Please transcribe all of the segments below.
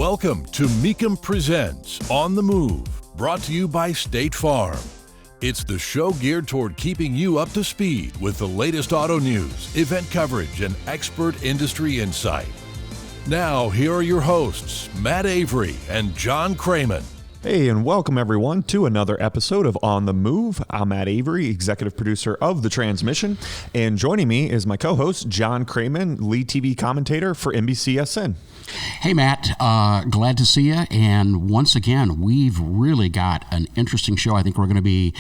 Welcome to Mecum Presents On the Move, brought to you by State Farm. It's the show geared toward keeping you up to speed with the latest auto news, event coverage, and expert industry insight. Now, here are your hosts, Matt Avery and John Craman. Hey, and welcome everyone to another episode of On the Move. I'm Matt Avery, executive producer of The Transmission, and joining me is my co-host, John Craman, lead TV commentator for NBCSN. Hey, Matt. Glad to see you. And once again, we've really got an interesting show. I think we're going to be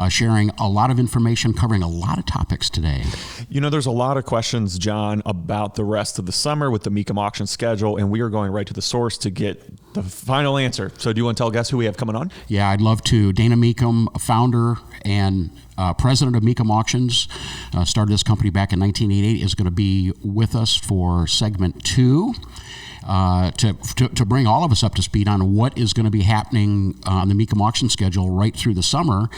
sharing a lot of information, covering a lot of topics today. You know, there's a lot of questions, John, about the rest of the summer with the Mecum auction schedule, and we are going right to the source to get the final answer. So do you want to tell guests who we have coming on? Yeah, I'd love to. Dana Mecum, founder and president of Mecum Auctions, started this company back in 1988, is going to be with us for segment 2. To bring all of us up to speed on what is going to be happening on the Mecum auction schedule right through the summer.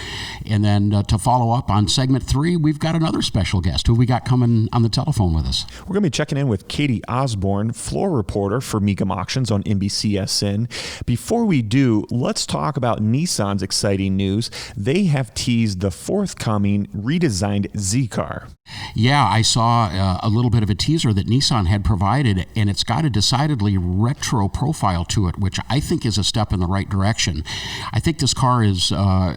And then to follow up on segment 3, we've got another special guest. Who we got coming on the telephone with us? We're going to be checking in with Katie Osborne, floor reporter for Mecum Auctions on NBCSN. Before we do, let's talk about Nissan's exciting news. They have teased the forthcoming redesigned Z car. Yeah, I saw a little bit of a teaser that Nissan had provided, and it's got a decidedly retro profile to it, which I think is a step in the right direction. I think this car is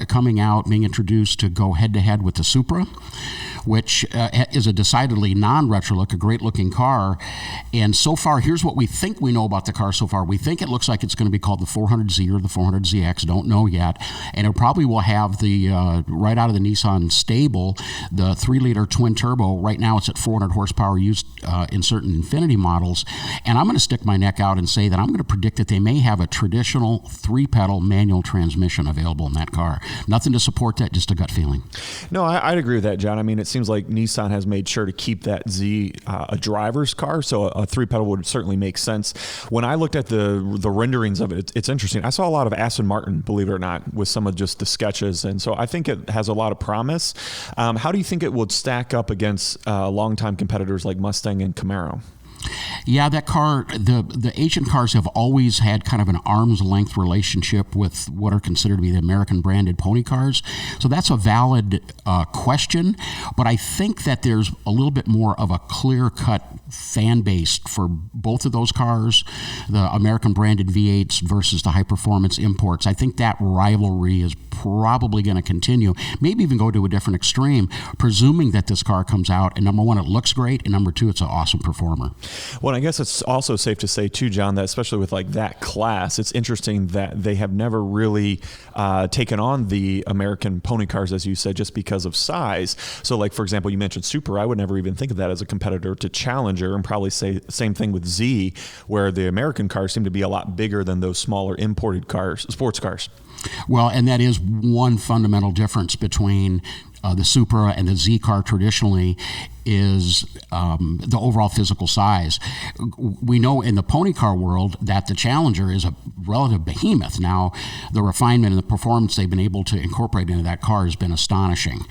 coming out, being introduced to go head-to-head with the Supra, which is a decidedly non-retro look, a great-looking car. And so far, here's what we think we know about the car so far. We think it looks like it's going to be called the 400Z or the 400ZX. Don't know yet. And it probably will have the, right out of the Nissan stable, the 3-liter twin-turbo. Right now, it's at 400 horsepower used in certain Infiniti models. And I'm going to stick my neck out and say that I'm going to predict that they may have a traditional 3-pedal manual transmission available in that car. Nothing to support that, just a gut feeling. No, I'd agree with that, John. I mean, it seems like Nissan has made sure to keep that Z a driver's car, so a 3-pedal would certainly make sense. When I looked at the renderings of it, it's interesting. I saw a lot of Aston Martin, believe it or not, with some of just the sketches, and so I think it has a lot of promise. How do you think it would stack up against longtime competitors like Mustang and Camaro? Yeah, that car, the Asian cars have always had kind of an arm's length relationship with what are considered to be the American branded pony cars. So that's a valid question. But I think that there's a little bit more of a clear-cut fan base for both of those cars, the American branded V8s versus the high-performance imports. I think that rivalry is probably going to continue, maybe even go to a different extreme, presuming that this car comes out, and number one, it looks great, and number two, it's an awesome performer. Well, I guess it's also safe to say too, John, that especially with like that class, it's interesting that they have never really taken on the American pony cars, as you said, just because of size. So like, for example, you mentioned Supra. I would never even think of that as a competitor to Challenger, and probably say the same thing with Z, where the American cars seem to be a lot bigger than those smaller imported cars, sports cars. Well, and that is one fundamental difference between the Supra and the Z car traditionally is the overall physical size. We know in the pony car world that the Challenger is a relative behemoth. Now, the refinement and the performance they've been able to incorporate into that car has been astonishing.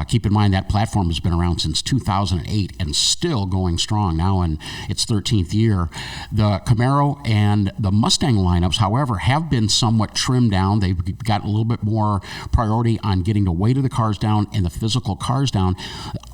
Keep in mind that platform has been around since 2008 and still going strong now in its 13th year. The Camaro and the Mustang lineups, however, have been somewhat trimmed down. They've got a little bit more priority on getting the weight of the cars down and the physical cars down,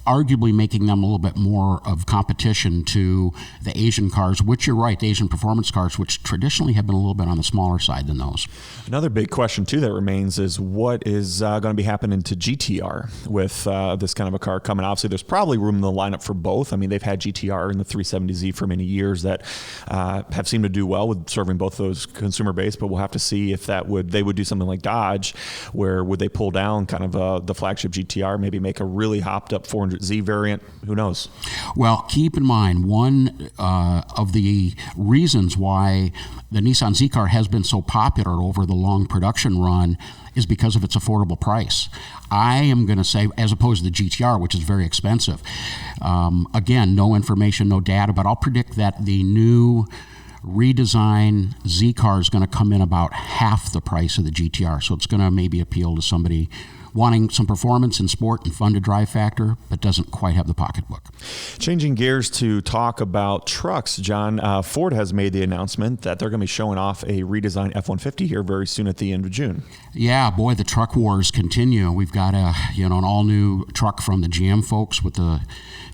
arguably making them a little bit more of competition to the Asian cars, which you're right, the Asian performance cars, which traditionally have been a little bit on the smaller side than those. Another big question, too, that remains is what is going to be happening to GTR with this kind of a car coming? Obviously, there's probably room in the lineup for both. I mean, they've had GTR and the 370Z for many years that have seemed to do well with serving both those consumer base, but we'll have to see if they would do something like Dodge, where would they pull down kind of the flagship GTR, maybe make a really hopped up 400Z variant? Who knows? Well, keep in mind, one of the reasons why the Nissan Z car has been so popular over the long production run is because of its affordable price. I am going to say, as opposed to the GTR, which is very expensive. Again, no information, no data, but I'll predict that the new redesign Z car is going to come in about half the price of the GTR. So it's going to maybe appeal to somebody wanting some performance and sport and fun to drive factor, but doesn't quite have the pocketbook. Changing gears to talk about trucks, John, Ford has made the announcement that they're going to be showing off a redesigned F-150 here very soon at the end of June. Yeah, boy, the truck wars continue. We've got an all-new truck from the GM folks with the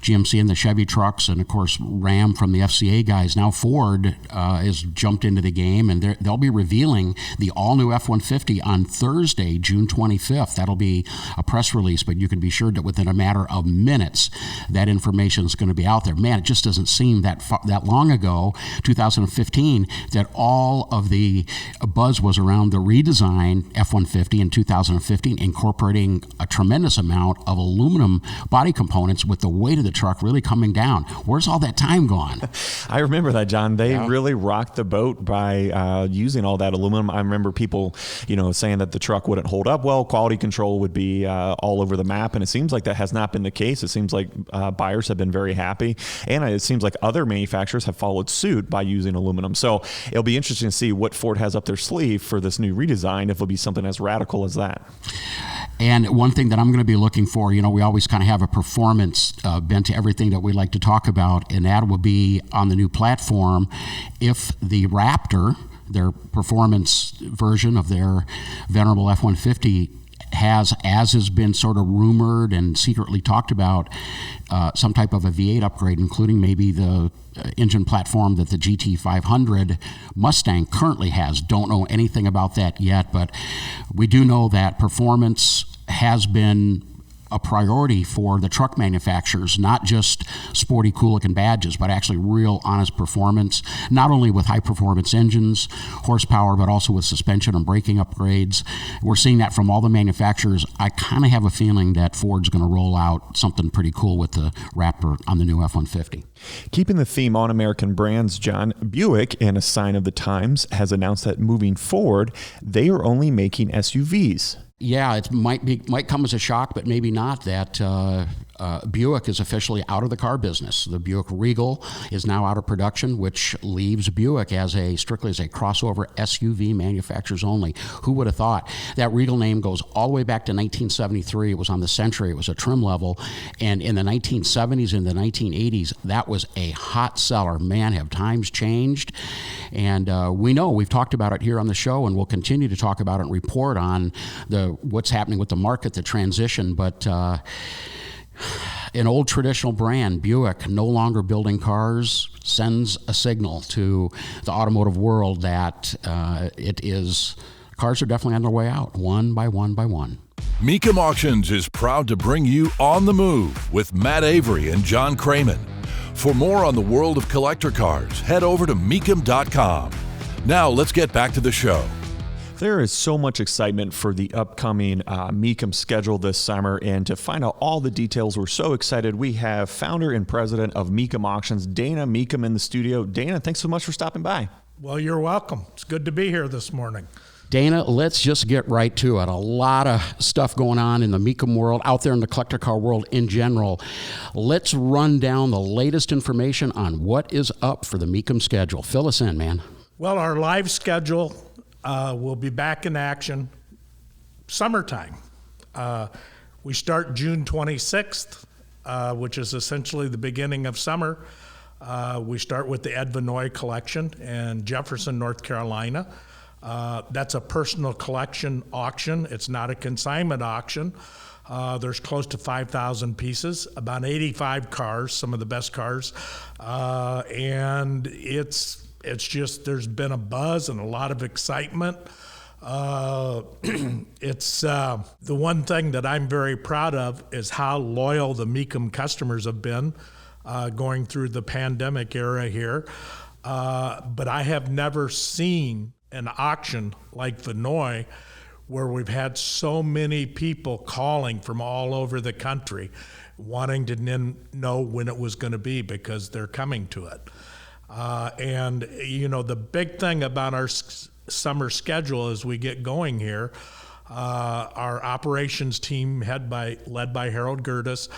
GMC and the Chevy trucks, and of course Ram from the FCA guys. Now Ford has jumped into the game, and they'll be revealing the all-new F-150 on Thursday, June 25th. That'll be a press release, but you can be sure that within a matter of minutes, that information is going to be out there. Man, it just doesn't seem that long ago, 2015, that all of the buzz was around the redesigned F-150 in 2015, incorporating a tremendous amount of aluminum body components with the weight of the truck really coming down. Where's all that time gone? I remember that, John. They really rocked the boat by using all that aluminum. I remember people, saying that the truck wouldn't hold up well, quality control would be all over the map, and it seems like that has not been the case. It seems like buyers have been very happy, and it seems like other manufacturers have followed suit by using aluminum. So it'll be interesting to see what Ford has up their sleeve for this new redesign, if it'll be something as radical as that. And one thing that I'm going to be looking for, we always kind of have a performance bent to everything that we like to talk about, and that will be on the new platform. If the Raptor, their performance version of their venerable F-150, has, as has been sort of rumored and secretly talked about, some type of a V8 upgrade, including maybe the engine platform that the GT500 Mustang currently has. Don't know anything about that yet, but we do know that performance has been a priority for the truck manufacturers, not just sporty, cool-looking badges, but actually real, honest performance, not only with high-performance engines, horsepower, but also with suspension and braking upgrades. We're seeing that from all the manufacturers. I kind of have a feeling that Ford's going to roll out something pretty cool with the Raptor on the new F-150. Keeping the theme on American brands, John, Buick, in a sign of the times, has announced that moving forward, they are only making SUVs. Yeah, it might come as a shock, but maybe not, that Buick is officially out of the car business. The Buick Regal is now out of production, which leaves Buick strictly as a crossover SUV, manufacturers only. Who would have thought? That Regal name goes all the way back to 1973. It was on the Century. It was a trim level. And in the 1970s and the 1980s, that was a hot seller. Man, have times changed. And we know, we've talked about it here on the show, and we'll continue to talk about it and report on what's happening with the market, the transition. But an old traditional brand, Buick, no longer building cars, sends a signal to the automotive world that cars are definitely on their way out, one by one by one. Mecum Auctions is proud to bring you On the Move with Matt Avery and John Craman. For more on the world of collector cars, head over to Mecum.com. Now let's get back to the show. There is so much excitement for the upcoming Mecum schedule this summer, and to find out all the details, we're so excited. We have founder and president of Mecum Auctions, Dana Mecum, in the studio. Dana, thanks so much for stopping by. Well, you're welcome. It's good to be here this morning. Dana, let's just get right to it. A lot of stuff going on in the Mecum world, out there in the collector car world in general. Let's run down the latest information on what is up for the Mecum schedule. Fill us in, man. Well, our live schedule will be back in action summertime. We start June 26th, which is essentially the beginning of summer. We start with the Ed Vinoy collection in Jefferson, North Carolina. That's a personal collection auction. It's not a consignment auction. There's close to 5,000 pieces, about 85 cars, some of the best cars. And it's just, there's been a buzz and a lot of excitement. It's the one thing that I'm very proud of is how loyal the Mecum customers have been going through the pandemic era here. But I have never seen an auction like Vinoy where we've had so many people calling from all over the country wanting to know when it was going to be, because they're coming to it. And the big thing about our summer schedule as we get going here, our operations team led by Harold Gerdes,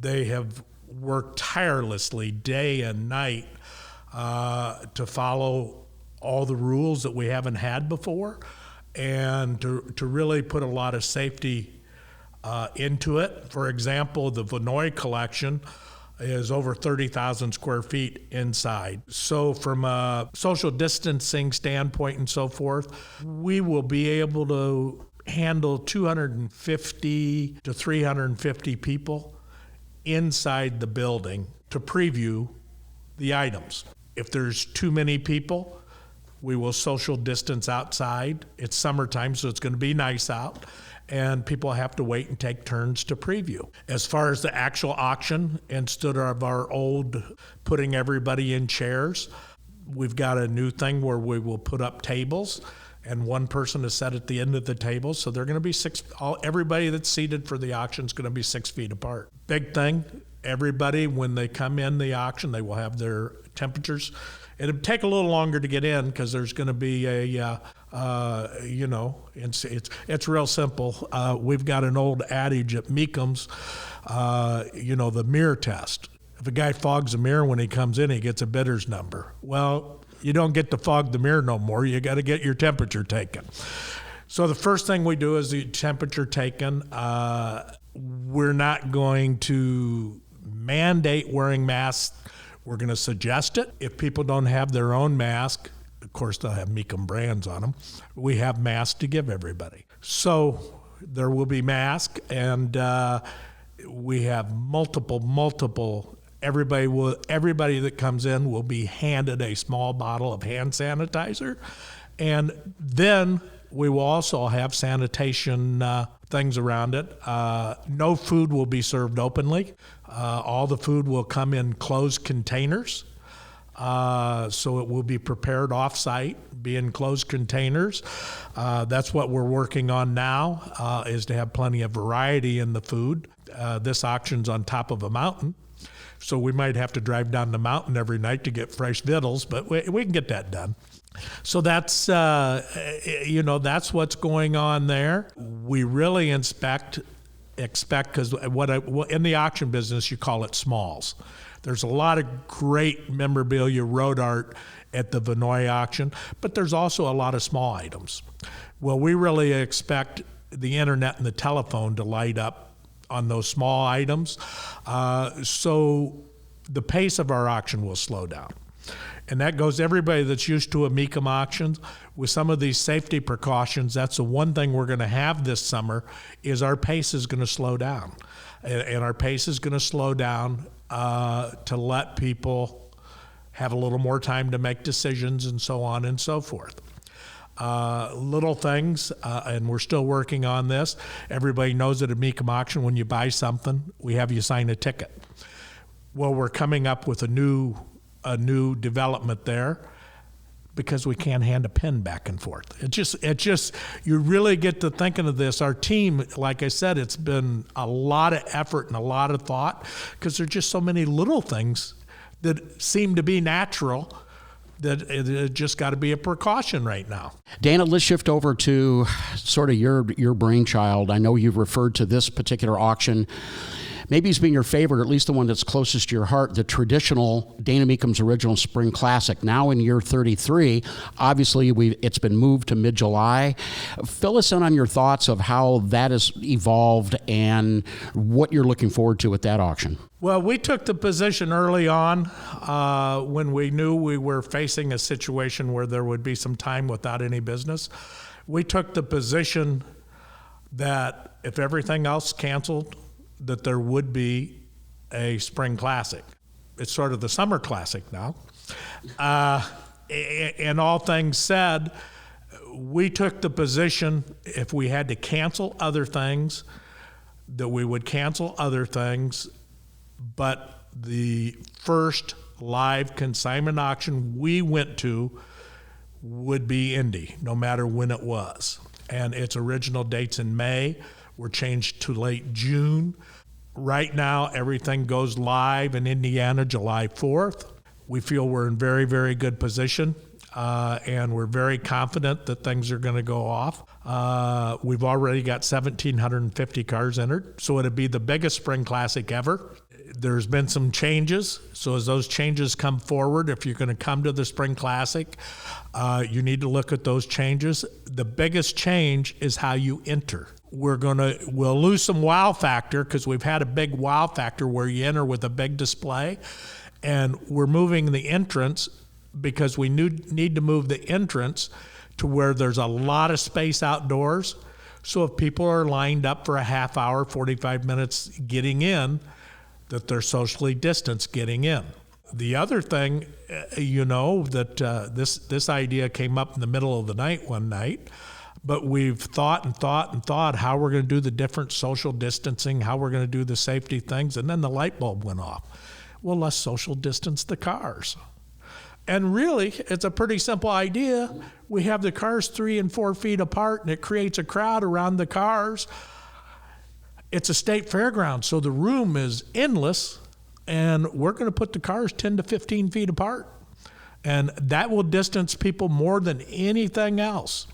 they have worked tirelessly day and night to follow all the rules that we haven't had before. and to really put a lot of safety into it. For example, the Vinoy collection is over 30,000 square feet inside. So from a social distancing standpoint and so forth, we will be able to handle 250 to 350 people inside the building to preview the items. If there's too many people, we will social distance outside. It's summertime, so it's going to be nice out, and people have to wait and take turns to preview. As far as the actual auction, instead of our old putting everybody in chairs, we've got a new thing where we will put up tables, and one person is set at the end of the table, so they're going to be everybody that's seated for the auction is going to be 6 feet apart. Big thing, everybody, when they come in the auction, they will have their temperatures. It'll take a little longer to get in because there's going to be it's real simple. We've got an old adage at Mecum's, the mirror test. If a guy fogs a mirror when he comes in, he gets a bidder's number. Well, you don't get to fog the mirror no more. You got to get your temperature taken. So the first thing we do is the temperature taken. We're not going to mandate wearing masks. We're going to suggest it. If people don't have their own mask, of course they'll have Mecum brands on them. We have masks to give everybody. So there will be masks, and we have multiple. Everybody that comes in will be handed a small bottle of hand sanitizer, and then we will also have sanitation things around it. No food will be served openly. All the food will come in closed containers. So it will be prepared off-site, be in closed containers. That's what we're working on now, is to have plenty of variety in the food. This auction's on top of a mountain, so we might have to drive down the mountain every night to get fresh victuals, but we can get that done. So that's that's what's going on there. We really expect, because in the auction business you call it smalls. There's a lot of great memorabilia, road art at the Vinoy auction, but there's also a lot of small items. Well, we really expect the internet and the telephone to light up on those small items, so the pace of our auction will slow down. And that goes everybody that's used to a Mecum auction. With some of these safety precautions, that's the one thing we're going to have this summer, is our pace is going to slow down. And our pace is going to slow down to let people have a little more time to make decisions and so on and so forth. Little things, and we're still working on this. Everybody knows at a Mecum auction, when you buy something, we have you sign a ticket. Well, we're coming up with a new development there, because we can't hand a pen back and forth. It just you really get to thinking of this. Our team, like I said, it's been a lot of effort and a lot of thought, because there's just so many little things that seem to be natural that it just got to be a precaution right now. Dana, let's shift over to sort of your brainchild. I know you've referred to this particular auction, maybe it's been your favorite, or at least the one that's closest to your heart, the traditional Dana Mecum's Original Spring Classic. Now in year 33, obviously it's been moved to mid-July. Fill us in on your thoughts of how that has evolved and what you're looking forward to at that auction. Well, we took the position early on when we knew we were facing a situation where there would be some time without any business. We took the position that if everything else canceled, that there would be a spring classic. It's sort of the summer classic now. And all things said, we took the position, if we had to cancel other things, that we would cancel other things, but the first live consignment auction we went to would be Indy, no matter when it was. And its original dates in May were changed to late June. Right now, everything goes live in Indiana July 4th. We feel we're in very, very good position. and we're very confident that things are going to go off. We've already got 1,750 cars entered, so it'd be the biggest spring classic ever. There's been some changes, so as those changes come forward, if you're going to come to the spring classic, you need to look at those changes. The biggest change is how you enter. We'll lose some wow factor because we've had a big wow factor where you enter with a big display, and we're moving the entrance because we need to move the entrance to where there's a lot of space outdoors. So if people are lined up for a half hour, 45 minutes getting in, that they're socially distanced getting in. The other thing, that this idea came up in the middle of the night one night, but we've thought how we're going to do the different social distancing, how we're going to do the safety things, and then the light bulb went off. Well, let's social distance the cars. And really, it's a pretty simple idea. We have the cars 3 and 4 feet apart, and it creates a crowd around the cars. It's a state fairground, so the room is endless, and we're going to put the cars 10 to 15 feet apart. And that will distance people more than anything else.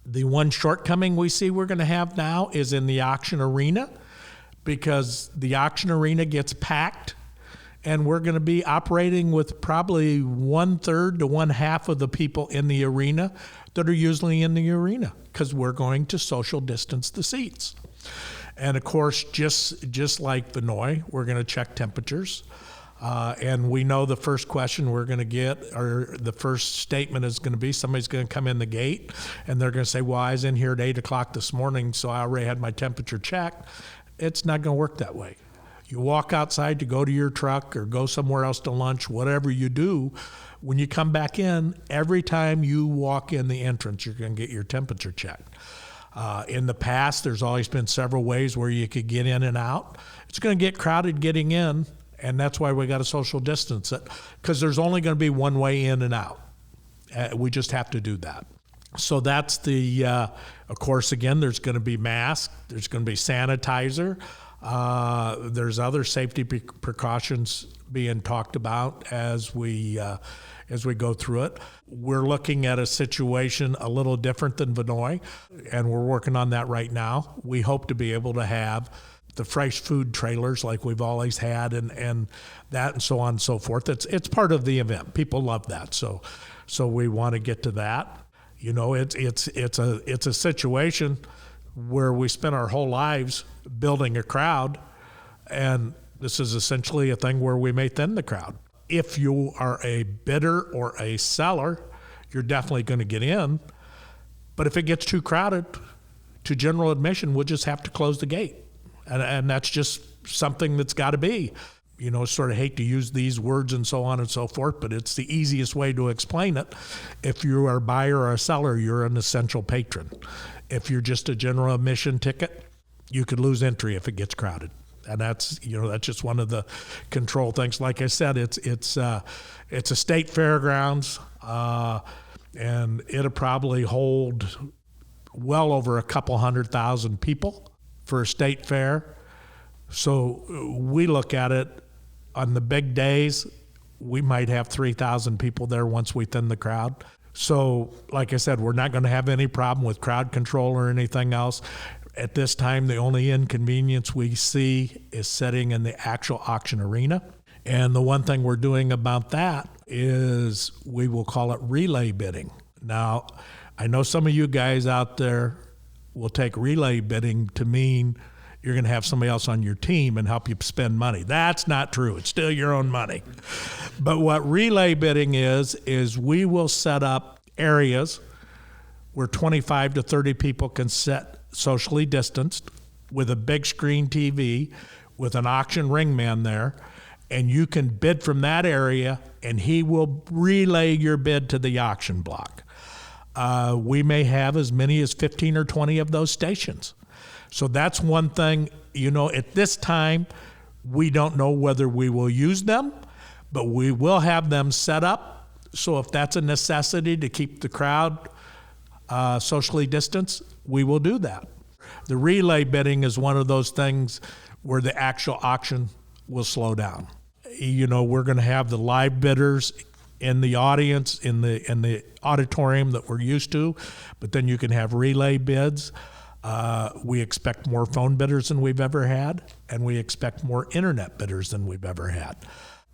The one shortcoming we see we're going to have now is in the auction arena, because the auction arena gets packed, and we're going to be operating with probably 1/3 to 1/2 of the people in the arena that are usually in the arena, because we're going to social distance the seats. And of course, just like Vinoy, we're going to check temperatures. And we know the first question we're going to get, or the first statement is going to be, somebody's going to come in the gate and they're going to say, well, I was in here at 8 o'clock this morning, so I already had my temperature checked. It's not going to work that way. You walk outside to go to your truck or go somewhere else to lunch, whatever you do, when you come back in, every time you walk in the entrance, you're going to get your temperature checked. In the past, there's always been several ways where you could get in and out. It's going to get crowded getting in, and that's why we got to social distance it, because there's only going to be one way in and out. We just have to do that. So that's of course, again, there's going to be masks, there's going to be sanitizer, there's other safety precautions being talked about as we go through it. We're looking at a situation a little different than Vinoy, and we're working on that right now. We hope to be able to have the fresh food trailers like we've always had, and that, and so on and so forth. It's part of the event. People love that, so we want to get to that. It's a situation where we spend our whole lives building a crowd, and this is essentially a thing where we may thin the crowd. If you are a bidder or a seller, you're definitely going to get in. But if it gets too crowded to general admission, we'll just have to close the gate. And that's just something that's got to be. Sort of hate to use these words and so on and so forth, but it's the easiest way to explain it. If you are a buyer or a seller, you're an essential patron. If you're just a general admission ticket, you could lose entry if it gets crowded. And that's just one of the control things. Like I said, it's a state fairgrounds, and it'll probably hold well over a couple 100,000 people for a state fair. So we look at it on the big days, we might have 3,000 people there once we thin the crowd. So like I said, we're not going to have any problem with crowd control or anything else. At this time, the only inconvenience we see is sitting in the actual auction arena. And the one thing we're doing about that is we will call it relay bidding. Now, I know some of you guys out there will take relay bidding to mean you're going to have somebody else on your team and help you spend money. That's not true. It's still your own money. But what relay bidding is we will set up areas where 25 to 30 people can sit socially distanced with a big screen TV with an auction ringman there, and you can bid from that area, and he will relay your bid to the auction block. We may have as many as 15 or 20 of those stations. So that's one thing, at this time, we don't know whether we will use them, but we will have them set up. So if that's a necessity to keep the crowd socially distanced, we will do that. The relay bidding is one of those things where the actual auction will slow down. We're going to have the live bidders in the audience, in the auditorium that we're used to, but then you can have relay bids. We expect more phone bidders than we've ever had, and we expect more internet bidders than we've ever had.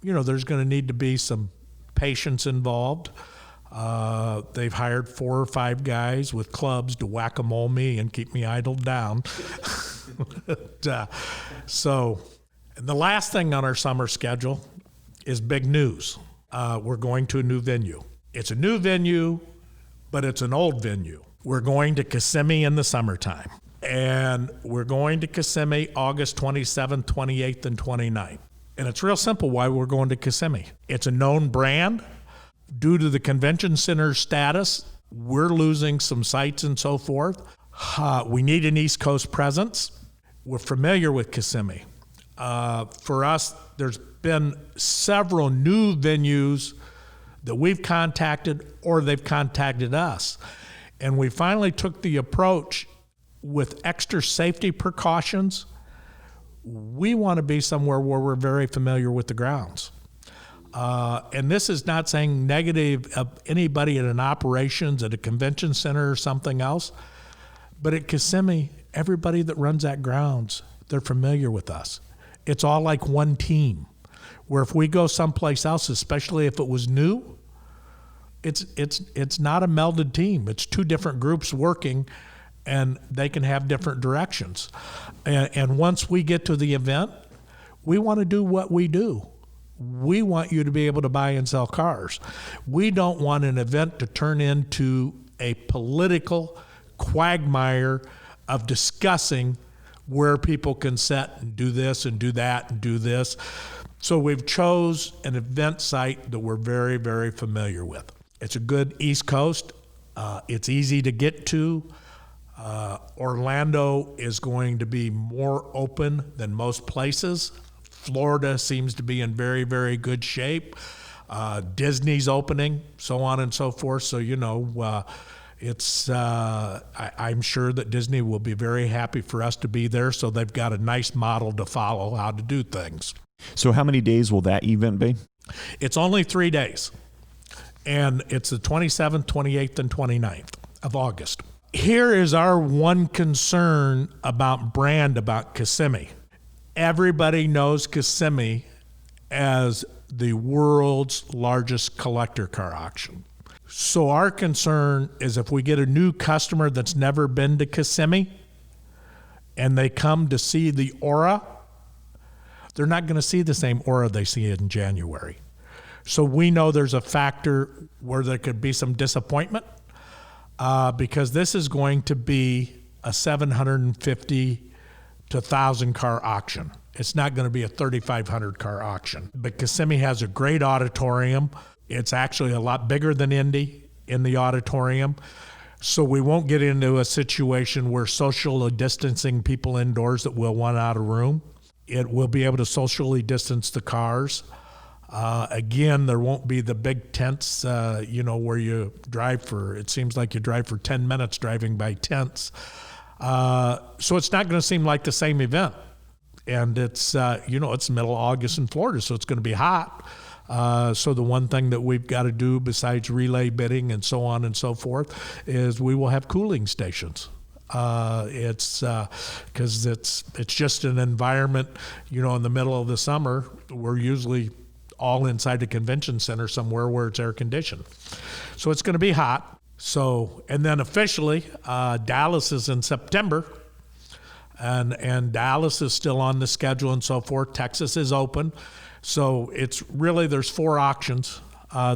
There's going to need to be some patience involved. They've hired 4 or 5 guys with clubs to whack-a-mole me and keep me idled down. And the last thing on our summer schedule is big news. We're going to a new venue. It's a new venue, but it's an old venue. We're going to Kissimmee in the summertime. And we're going to Kissimmee August 27th, 28th, and 29th. And it's real simple why we're going to Kissimmee. It's a known brand. Due to the convention center status, we're losing some sites and so forth. We need an East Coast presence. We're familiar with Kissimmee. For us, there's been several new venues that we've contacted or they've contacted us. And we finally took the approach with extra safety precautions. We want to be somewhere where we're very familiar with the grounds. And this is not saying negative of anybody at an operations, at a convention center or something else. But at Kissimmee, everybody that runs that grounds, they're familiar with us. It's all like one team. Where if we go someplace else, especially if it was new, it's not a melded team. It's 2 different groups working, and they can have different directions. And once we get to the event, we want to do what we do. We want you to be able to buy and sell cars. We don't want an event to turn into a political quagmire of discussing where people can set and do this and do that and do this. So we've chose an event site that we're very, very familiar with. It's a good East Coast. It's easy to get to. Orlando is going to be more open than most places. Florida seems to be in very, very good shape. Disney's opening, so on and so forth. So, I'm sure that Disney will be very happy for us to be there. So they've got a nice model to follow how to do things. So how many days will that event be? It's only 3 days. And it's the 27th, 28th, and 29th of August. Here is our one concern about Kissimmee. Everybody knows Kissimmee as the world's largest collector car auction. So our concern is if we get a new customer that's never been to Kissimmee and they come to see the aura, they're not going to see the same aura they see in January. So we know there's a factor where there could be some disappointment because this is going to be a 750 to 1,000 car auction. It's not going to be a 3,500 car auction. But Kissimmee has a great auditorium. It's actually a lot bigger than Indy in the auditorium. So we won't get into a situation where socially distancing people indoors that will want out of room. It will be able to socially distance the cars. Again, there won't be the big tents, where you drive it seems like you drive for 10 minutes driving by tents. So it's not going to seem like the same event. And it's, it's middle of August in Florida, so it's going to be hot. So the one thing that we've got to do besides relay bidding and so on and so forth is we will have cooling stations. It's because it's just an environment, in the middle of the summer, we're usually all inside the convention center somewhere where it's air conditioned. So it's going to be hot. So, and then officially, Dallas is in September, and Dallas is still on the schedule and so forth. Texas is open. So it's really, there's 4 auctions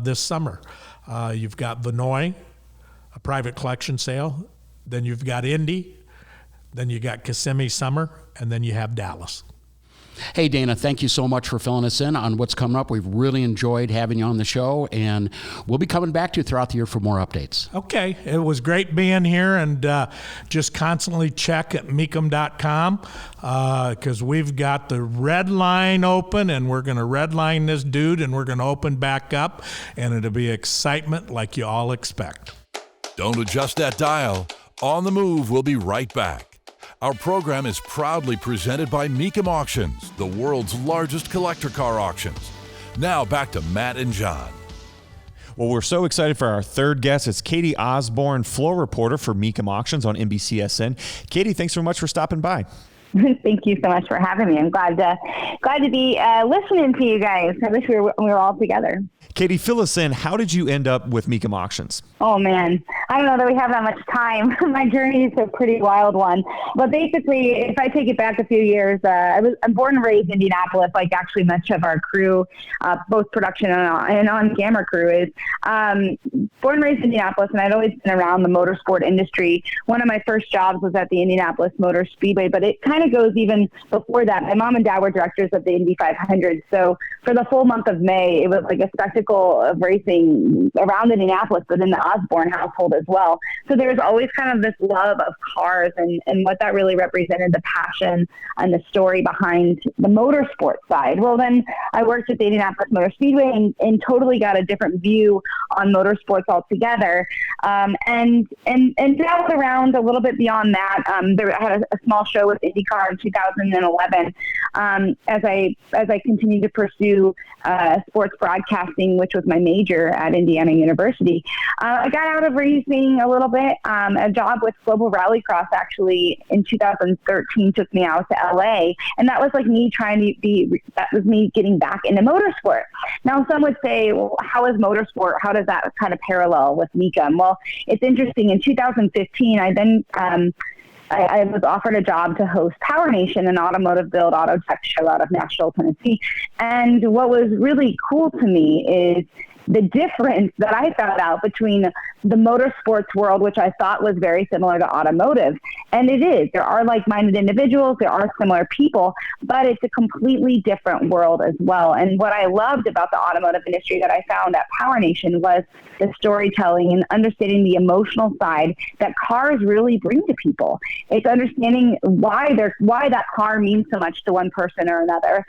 this summer. You've got Vinoy, a private collection sale. Then you've got Indy. Then you got Kissimmee Summer. And then you have Dallas. Hey, Dana, thank you so much for filling us in on what's coming up. We've really enjoyed having you on the show, and we'll be coming back to you throughout the year for more updates. Okay. It was great being here, and just constantly check at Mecum.com because we've got the red line open, and we're going to red line this dude, and we're going to open back up, and it'll be excitement like you all expect. Don't adjust that dial. On the Move, we'll be right back. Our program is proudly presented by Mecum Auctions, the world's largest collector car auctions. Now back to Matt and John. Well, we're so excited for our third guest. It's Katie Osborne, floor reporter for Mecum Auctions on NBCSN. Katie, thanks so much for stopping by. Thank you so much for having me. I'm glad to be listening to you guys. I wish we were all together. Katie, fill us in. How did you end up with Mecum Auctions? Oh, man. I don't know that we have that much time. My journey is a pretty wild one. But basically, if I take it back a few years, I'm born and raised in Indianapolis, like actually much of our crew, both production and on-camera crew is. Born and raised in Indianapolis, and I'd always been around the motorsport industry. One of my first jobs was at the Indianapolis Motor Speedway, but it kind of goes even before that. My mom and dad were directors of the Indy 500, so for the full month of May, it was like a spectacle of racing around Indianapolis, but in the Osborne household as well. So there was always kind of this love of cars and what that really represented, the passion and the story behind the motorsport side. Well, then I worked at the Indianapolis Motor Speedway and totally got a different view on motorsports altogether. And traveled around a little bit beyond that. I had a small show with IndyCar in 2011 as I continued to pursue sports broadcasting, which was my major at Indiana University. I got out of racing a little bit. A job with Global Rallycross actually in 2013 took me out to LA, and that was like me that was me getting back into motorsport. Now, some would say, well, how is motorsport? How does that kind of parallel with Mecum? Well, it's interesting. In 2015, I then I was offered a job to host Power Nation, an automotive build auto tech show out of Nashville, Tennessee. And what was really cool to me is the difference that I found out between the motorsports world, which I thought was very similar to automotive. And it is. There are like-minded individuals, there are similar people, but it's a completely different world as well. And what I loved about the automotive industry that I found at Power Nation was the storytelling and understanding the emotional side that cars really bring to people. It's understanding why that car means so much to one person or another.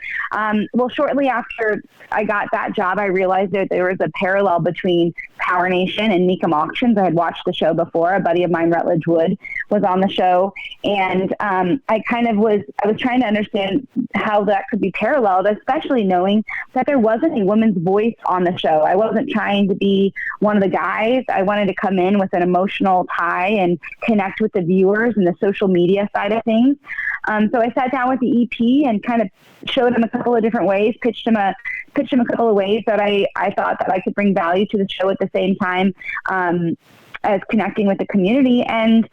Well, shortly after I got that job, I realized that there was a parallel between Power Nation and Mecum Auctions. I had watched the show before. A buddy of mine, Rutledge Wood, was on the show, and I was trying to understand how that could be paralleled, especially knowing that there wasn't a woman's voice on the show. I wasn't trying to be one of the guys. I wanted to come in with an emotional tie and connect with the viewers and the social media side of things. So I sat down with the EP and kind of showed him a couple of different ways, pitched him a couple of ways that I thought that I could bring value to the show at the same time as connecting with the community. And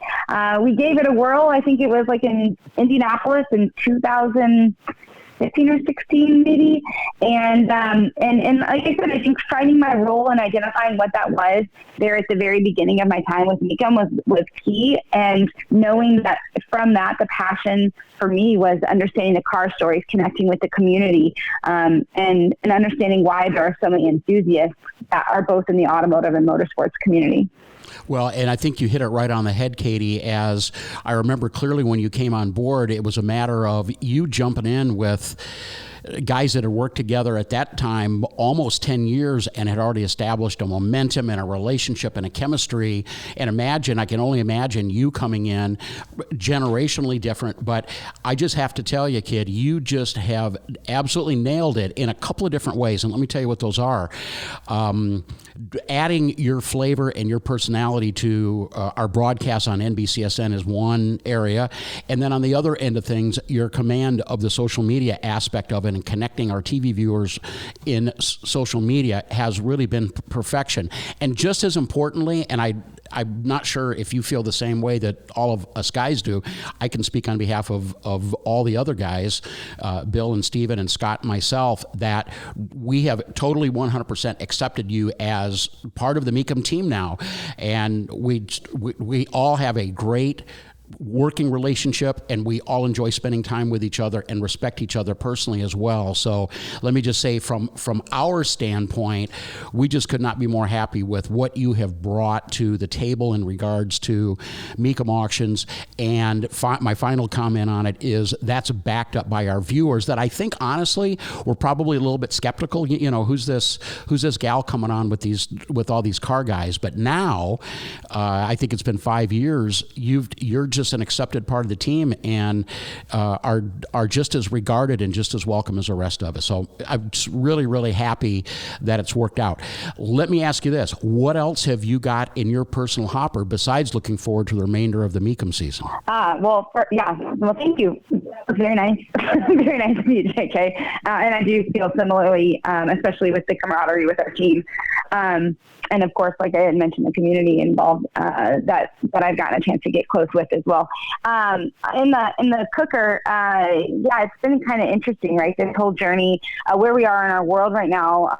we gave it a whirl. I think it was like in Indianapolis in 2015 or 16 maybe. And like I said, I think finding my role and identifying what that was there at the very beginning of my time with Mecum was key. And knowing that from that, the passion for me was understanding the car stories, connecting with the community, and understanding why there are so many enthusiasts that are both in the automotive and motorsports community. Well, and I think you hit it right on the head, Katie. As I remember clearly when you came on board, it was a matter of you jumping in with guys that had worked together at that time almost 10 years and had already established a momentum and a relationship and a chemistry. And I can only imagine you coming in generationally different. But I just have to tell you, kid, you just have absolutely nailed it in a couple of different ways. And let me tell you what those are. Adding your flavor and your personality to our broadcast on NBCSN is one area. And then on the other end of things, your command of the social media aspect of it and connecting our TV viewers in social media has really been perfection. And just as importantly, and I'm not sure if you feel the same way that all of us guys do. I can speak on behalf of all the other guys, Bill and Steven and Scott and myself, that we have totally 100% accepted you as part of the Mecum team now. And we all have a great working relationship, and we all enjoy spending time with each other and respect each other personally as well. So let me just say from our standpoint, we just could not be more happy with what you have brought to the table in regards to Mecum Auctions. And my final comment on it is that's backed up by our viewers that I think honestly were probably a little bit skeptical. You know, who's this gal coming on with all these car guys? But now I think it's been 5 years. You're just an accepted part of the team and are just as regarded and just as welcome as the rest of us. So I'm just really, really happy that it's worked out. Let me ask you this. What else have you got in your personal hopper besides looking forward to the remainder of the Mecum season? Well, thank you. That was very nice. Very nice of you, JK. And I do feel similarly, especially with the camaraderie with our team. And of course, like I had mentioned, the community involved that I've gotten a chance to get close with as well. In the cooker, it's been kind of interesting, right? This whole journey, where we are in our world right now.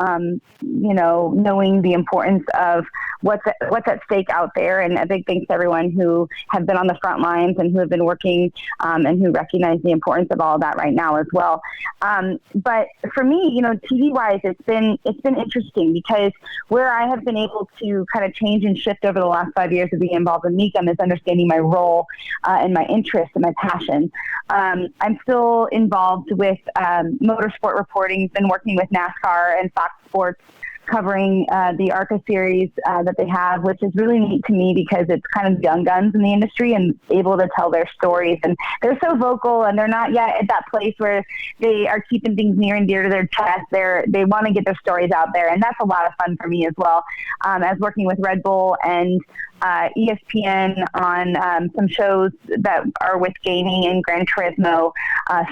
Knowing the importance of what's at stake out there, and a big thanks to everyone who have been on the front lines and who have been working and who recognize the importance of all of that right now as well. But for me, TV wise, it's been interesting because where I have been able to kind of change and shift over the last 5 years of being involved in Mecum is understanding my role and my interest and my passion. I'm still involved with motorsport reporting, been working with NASCAR and Fox Sports, covering the ARCA series that they have, which is really neat to me because it's kind of young guns in the industry and able to tell their stories. And they're so vocal, and they're not yet at that place where they are keeping things near and dear to their chest. They want to get their stories out there, and that's a lot of fun for me as well. As working with Red Bull and ESPN on some shows that are with gaming and Gran Turismo,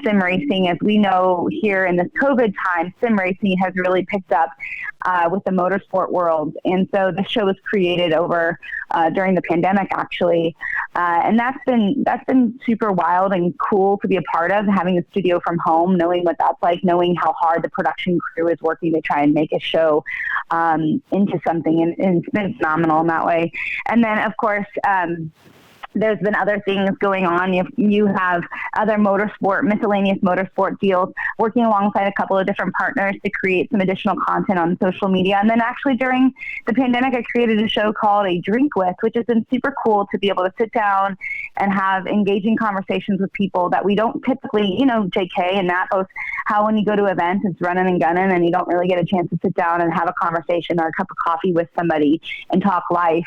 sim racing. As we know here in this COVID time, sim racing has really picked up with the motorsport world. And so the show was created over during the pandemic, actually. And that's been super wild and cool to be a part of, having a studio from home, knowing what that's like, knowing how hard the production crew is working to try and make a show into something. And it's been phenomenal in that way. And then, of course, there's been other things going on. You have other miscellaneous motorsport deals, working alongside a couple of different partners to create some additional content on social media. And then actually during the pandemic, I created a show called A Drink With, which has been super cool to be able to sit down and have engaging conversations with people that we don't typically, JK and Nat both, how when you go to events, it's running and gunning and you don't really get a chance to sit down and have a conversation or a cup of coffee with somebody and talk life.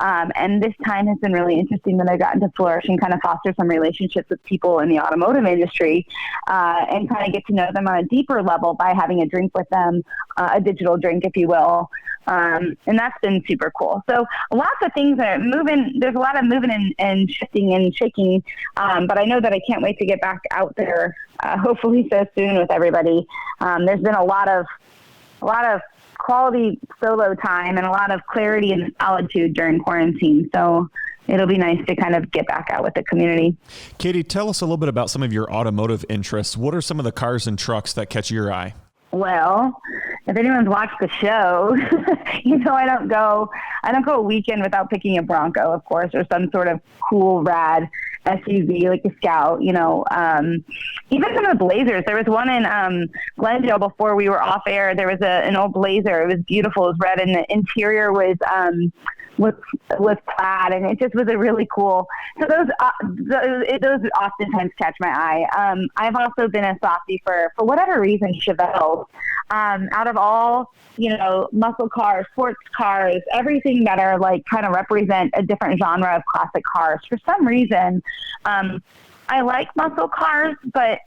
And this time has been really interesting that I've gotten to flourish and kind of foster some relationships with people in the automotive industry and kind of get to know them on a deeper level by having a drink with them, a digital drink, if you will. And that's been super cool. So lots of things are moving. There's a lot of moving and shifting and shaking. But I know that I can't wait to get back out there, hopefully so soon with everybody. There's been a lot of quality solo time and a lot of clarity and solitude during quarantine. So it'll be nice to kind of get back out with the community. Katie, tell us a little bit about some of your automotive interests. What are some of the cars and trucks that catch your eye? Well, if anyone's watched the show, I don't go a weekend without picking a Bronco, of course, or some sort of cool, rad SUV like a Scout, even some of the Blazers. There was one in Glendale before we were off air. There was an old Blazer. It was beautiful. It was red, and the interior was plaid, and it just was a really cool. So those oftentimes catch my eye. I've also been a softie for whatever reason, Chevelles. Out of all, muscle cars, sports cars, everything that are like kind of represent a different genre of classic cars. For some reason, I like muscle cars, but,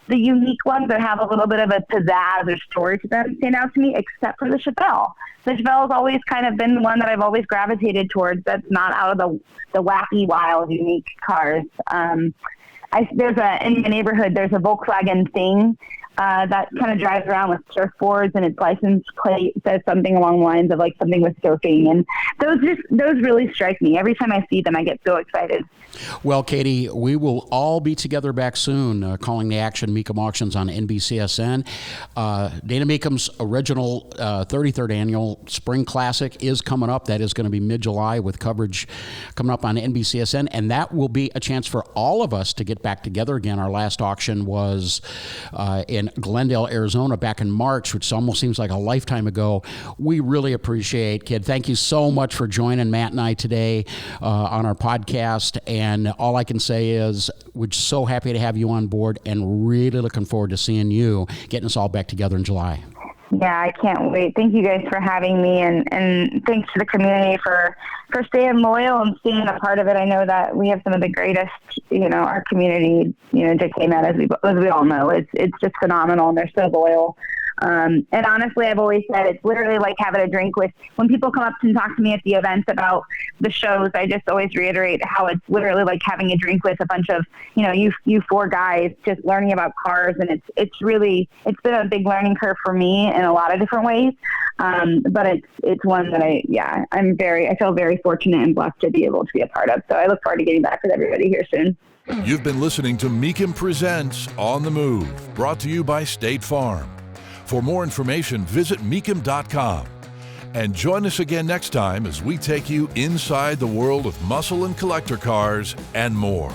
the unique ones that have a little bit of a pizzazz or story to them stand out to me, except for the Chevelle. The Chevelle has always kind of been the one that I've always gravitated towards that's not out of the wacky, wild, unique cars. In my neighborhood, there's a Volkswagen Thing that kind of drives around with surfboards, and its license plate says something along the lines of like something with surfing. And those really strike me. Every time I see them, I get so excited. Well, Katie, we will all be together back soon, calling the action Mecum Auctions on NBCSN. Dana Mecum's original 33rd annual Spring Classic is coming up. That is going to be mid-July with coverage coming up on NBCSN, and that will be a chance for all of us to get back together again. Our last auction was in Glendale, Arizona back in March, which almost seems like a lifetime ago. We really appreciate, kid. Thank you so much for joining Matt and I today on our podcast. And all I can say is we're so happy to have you on board and really looking forward to seeing you getting us all back together in July. Yeah, I can't wait. Thank you guys for having me, and thanks to the community for staying loyal and staying a part of it. I know that we have some of the greatest, our community, JK Met, as we all know. It's just phenomenal, and they're so loyal. And honestly, I've always said it's literally like having a drink with, when people come up and talk to me at the events about the shows, I just always reiterate how it's literally like having a drink with a bunch of, you four guys just learning about cars. And it's been a big learning curve for me in a lot of different ways. But it's one that I feel very fortunate and blessed to be able to be a part of. So I look forward to getting back with everybody here soon. You've been listening to Mecum Presents On the Move, brought to you by State Farm. For more information, visit Mecum.com. And join us again next time as we take you inside the world of muscle and collector cars and more.